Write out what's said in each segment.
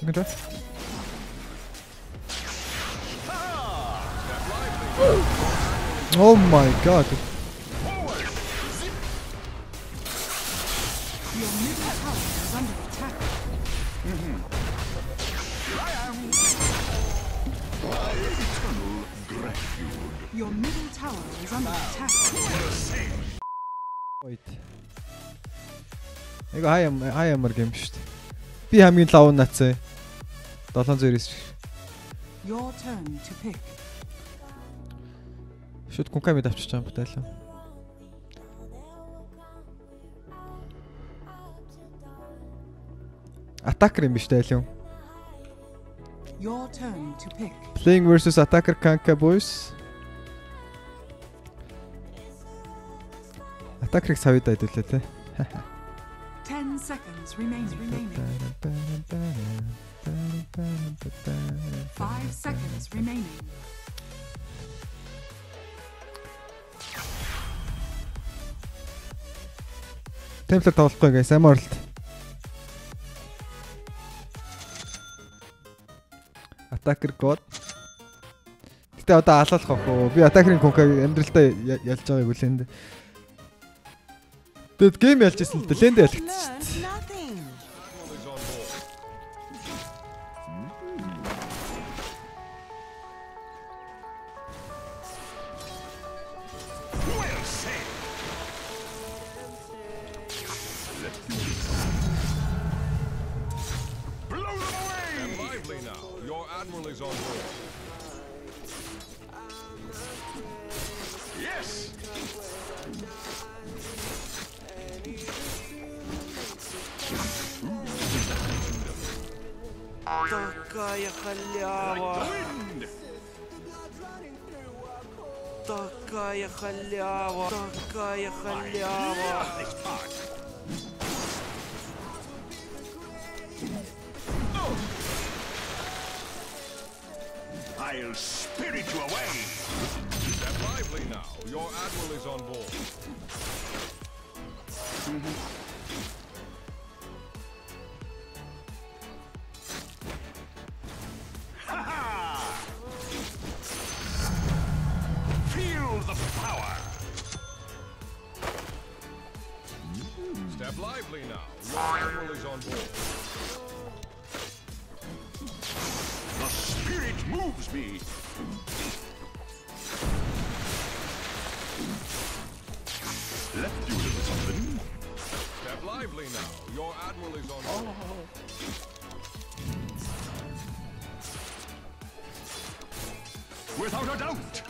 You can try. Oh my god. Your middle tower is under attack. Your middle tower is under attack. Wait. Эго хаяамар гэм шүү дээ. Би хамгийн лав нацаа. 709. Your turn to pick. Шууд конкамид авчиж байгаа юм бүтээлээ. Attacker юм биш дээ юм. Your turn to pick. Playing versus attacker Kanka boys. Attacker-ыг савидаа хэдүүлээ те. 10 seconds remaining. 5 seconds remaining. Templar тоглохгүй guys, Emerald. Attacker god. Гэтэ одоо алуулах ах уу? Би attacker-ийн конкаг амьдралдаа ялж байгааг үлээнд. Тэгэд гейм ялж ирсэн л дээ. Лэнд ялагдчихсан. Такая халява. Такая халява. Такая халява. I'll spirit you away. Step lively now. Your admiral is on board. Feel the power. Step lively now. Your admiral is on board. The spirit moves me. Left you a little something. Step lively now. Your admiral is on board. Without a doubt.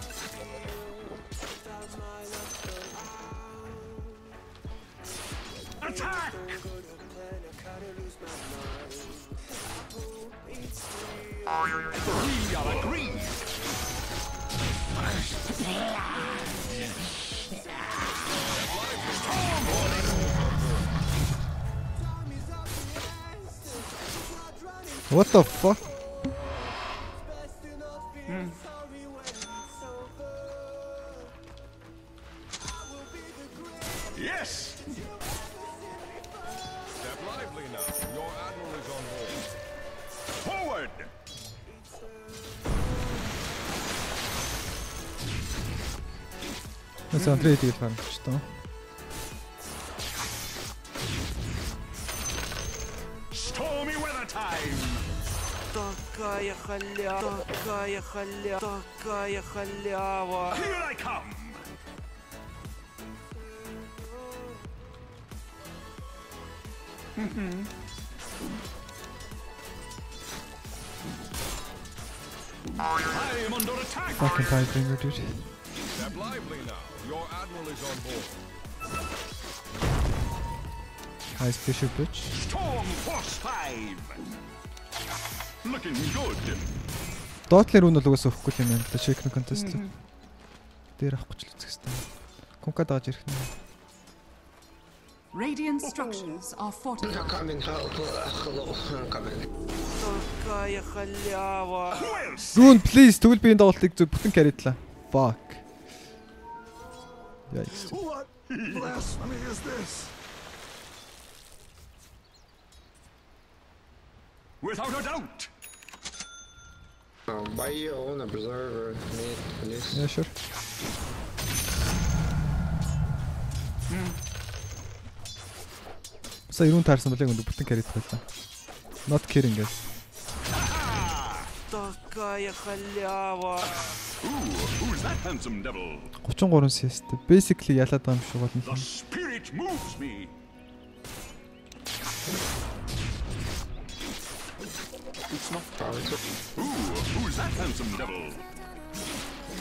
Attack! We are agreed. What the fuck? Yes! Step lively now. Your admiral is on board. Forward! Let's Andrei тэгээд харагдчихсан. Stormy weather time! Такая халява. Такая халява. Такая халява. Here I come! I am under attack! Fucking Tidebringer, dude. Step lively now. Your admiral is on board. Nice Bishop bitch. Storm Force 5! Looking good! Dootlер үн бол угаасаа өгөхгүй юм байна. Check contest. Дээр авахгүй ч л үзэх хэрэгтэй. Конка дааж ирэх нэ. Radiant structures are fortified. Coming, hello, I'm coming. Такая халява. Rune please тэгвэл би энэ доолтыг зөв бүтэн каридлаа. Fuck. Yikes. What blasphemy is this? Without a doubt. Buy your own observer, mate, please. Yeah, sure. Сая юун таарсан болоо гэнэ бүтэн carry байлаа. Not caring guys. Такая халява. Who's that handsome devil? 33 CS. Basically ялаад байгаа юм шиг болно. The spirit moves me. It's not powerful. Who's that handsome devil?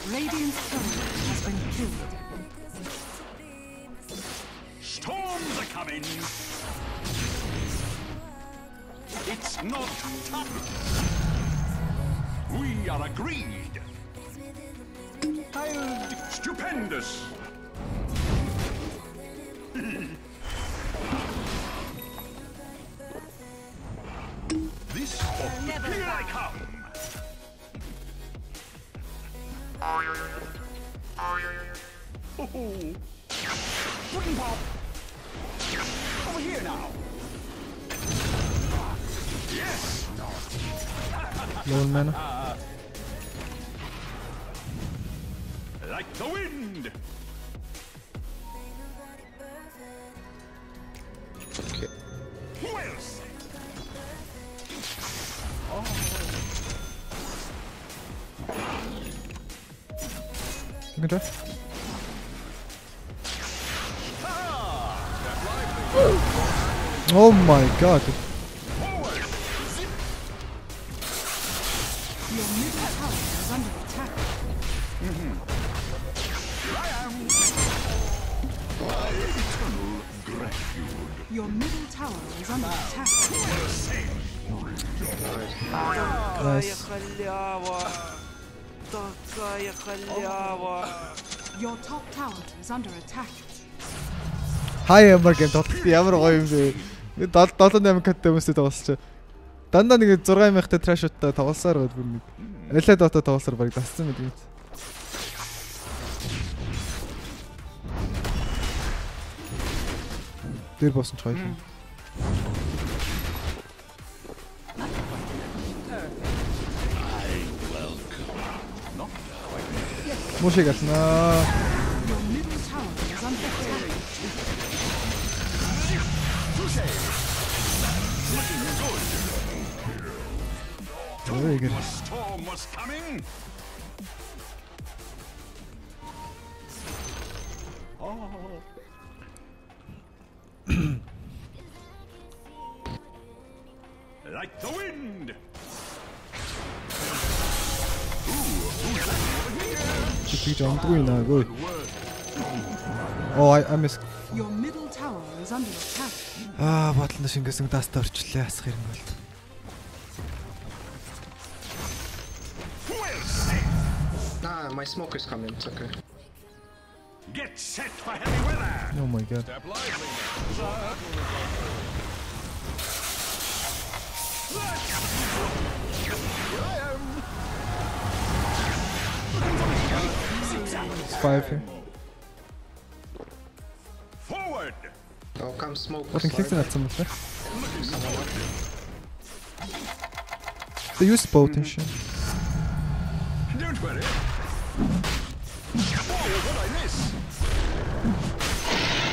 Radiant's turret has been killed. Storms are coming. It's not tough. We are agreed. Stupendous. This here I come. Oh, pudding pop. Over here now. Yes. Low mana. Like the wind. Okay. Well said. You can try. Oh my god. Your middle tower is under attack. Your middle tower is under attack. Такая халява. Такая халява. Your top tower is under attack. Хай ямар гэнэ тоглолт ямар гоё юм бэ. 7-8 каттай хүмүүстэй тоглосч. Дандаа нэг 6000-тай trash outтай тоглосоор байд бүр нэг. Алиад одоо тоглосоор баг тассан мэт юм. Тэр боссон ч гоё юм. Мушиг алнаа. Your middle tower is under attack. Very good. Storm was coming. Like the wind. Чи жондгүй наагүй. Oh, I miss. Your middle tower is under attack. Ботлоо шингээсэн даста орчлээ асах юм бол. Well said. Nah, my smoke is coming, it's okay. Get set for heavy weather. Oh my god. Step lively. 5 here. Forward. Oh, come smoke. Botlын кликсэн алдсан байна лээ. They use boat and shit. Don't worry. Oh, what I miss?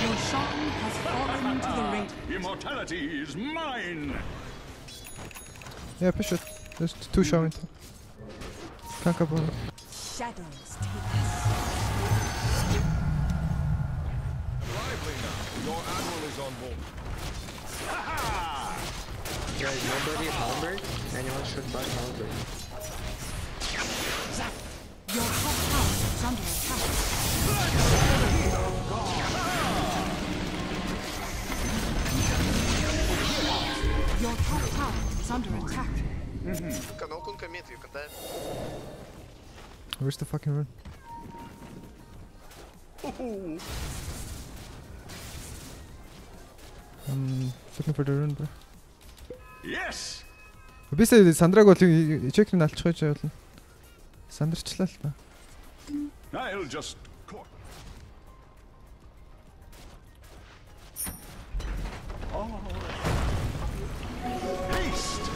Your shaman has fallen to the radiant. Immortality is mine. Yeah, push it. There's 2 showing. Can't go on. Shadows take Lively now. Your admiral is on board. Guys, nobody halberd? Anyone should buy halberd. Your top tower is under attack. Your top tower is under attack. No kun commit, you can die. Where's the fucking run? I'm looking for the run, bro. Yes. Бисээ Сандраг бол чекрийг алчих байж болно. Сандарчлаа л та. I'll just caught. Haste.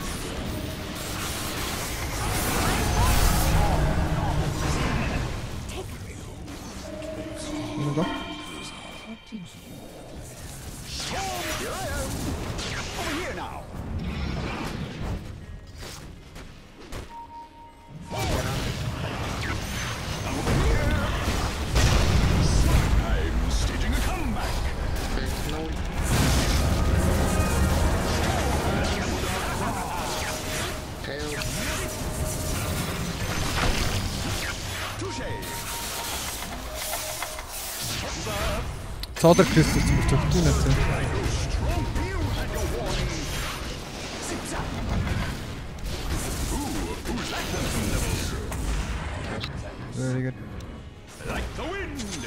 Solar Crystal ч өгдөг нэ. Very good. Like the wind.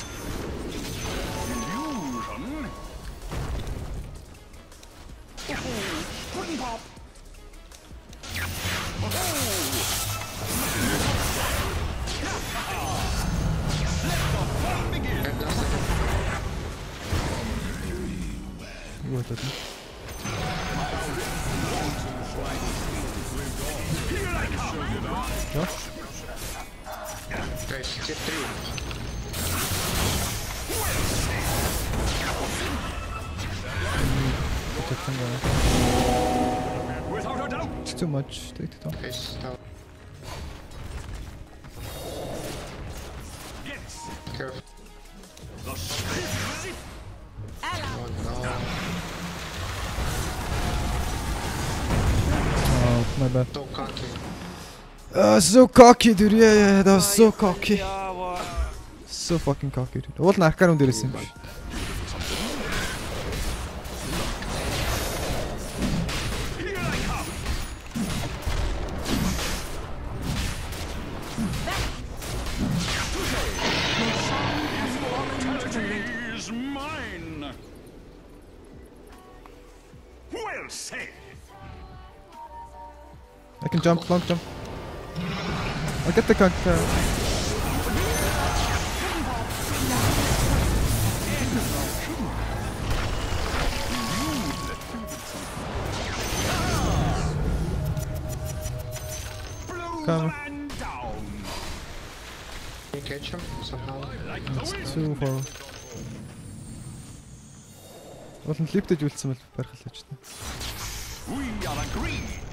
Illusion. Pudding pop. Юу болоод вэ? Guys, tier 3. Without a doubt. It's too much. Take it off. Guys, now. Yes. Careful. The spirit. Oh no. Oh, my bad. So cocky. So cocky, dude. Yeah, that was so cocky. Халява. So fucking cocky, dude. Уул нь аркарун дээрээс юм биш. Is mine. Well said. I can jump, long jump. I'll get the counter. Come. Man down. Can you catch him somehow? It's too far. Уул нь лифтэж үлдсэн бол барих л гэж байна. We are agreed.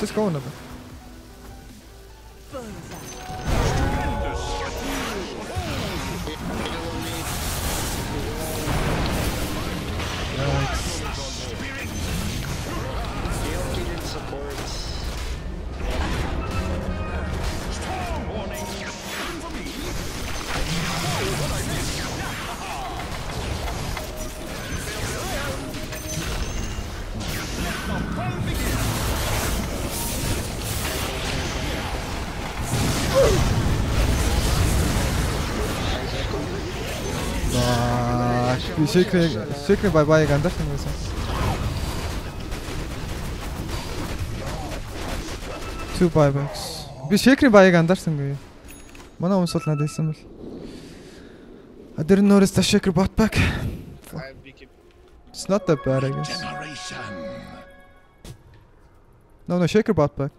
Just go on a bit. Healing supports. Би шейкний бай-байг андарсан байсан. Two buybacks. Би шейкний байг андарсангүй. Манай хүмүүс бол надад хэлсэн бол. I didn't notice the shaker bot back. I keep It's not that bad, I guess. Generation. No, shaker bot back.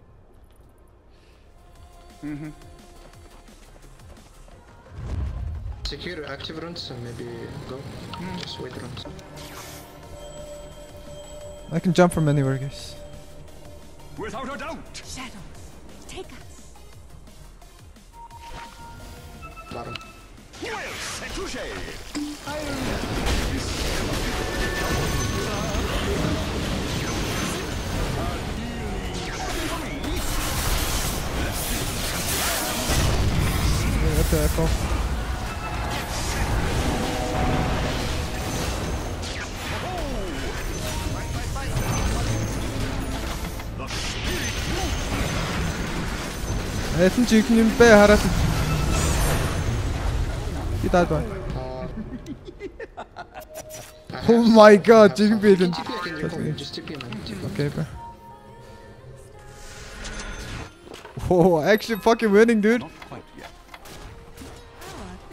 Secure active runes and maybe go. Just wait runes. I can jump from anywhere, guys. Without a doubt. Shadows, take us. Bottom. Well said. Touché. What the echo? Этэн чи их юм бэ хараад. Би даад бай. Oh my god, жиг би л. Just TP man. TP. Okay, bro. Oh, actually fucking winning, dude.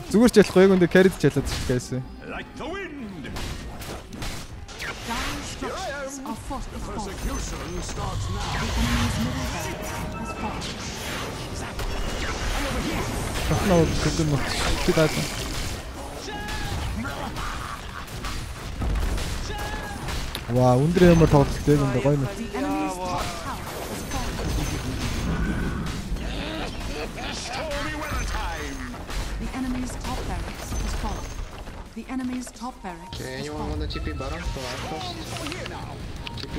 Зүгээр ч ялахгүй энэ carry ч ялаад байсан. Like the wind. Dire structures are fortified. Persecution starts now. The enemy's middle barracks has fallen. Тахнаа гэдэг нь би даад. Ваа, өндөр ямар тоглолттэй юм бэ гоё юм. The enemy's top tower has fallen. Stormy weather time. The enemy's top barracks has fallen. The enemy's top barracks Okay, has anyone fallen. wanna TP bottom for outpost? TP.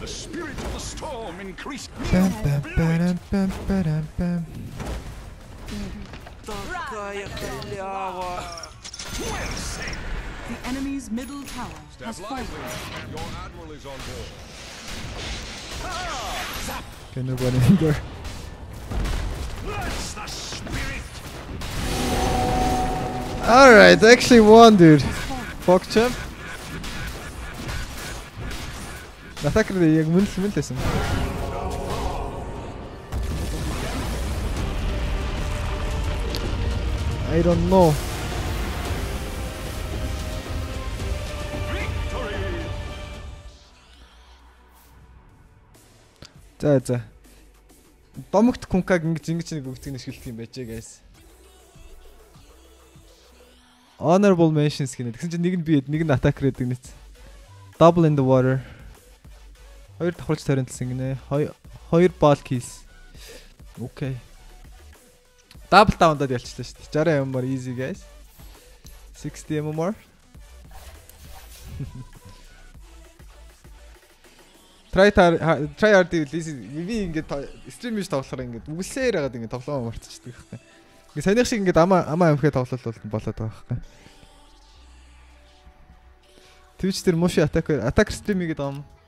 The spirit of the storm increase. Bam, bam, bam, bam, bam, bam. Такая халява. Well said. The enemy's middle tower has Step fallen. lively. Your admiral is on board. Can nobody in there? That's the spirit. Alright, actually won, dude. Fuck champ. Attacker яг мөн лсэн. I don't know. За. Домогт кункаг ингэж нэг өгцгийг нэшгэлдэг юм байжээ guys. Honorable mentions гинэ. Тэгсэн чинь нэг нь би нэг нь attacker гэдэг нэт. Double in the water. Хоёр давхарч таринталсан гинэ. Хоёр ball kills. Okay. Double down-дад ялчлаа шүү дээ. 60 MMR easy guys. 60 MMR. Try hard би ингээд стрим биш тоглохоор ингээд үглээр хагаад ингээд тоглоом марцчихдаг байхгүй. Ингээд санийх шиг ингээд амаа амхээ тоглол болоод байгаа байхгүй. Twitch дээр муши attacker stream хийгээд байгаа юм.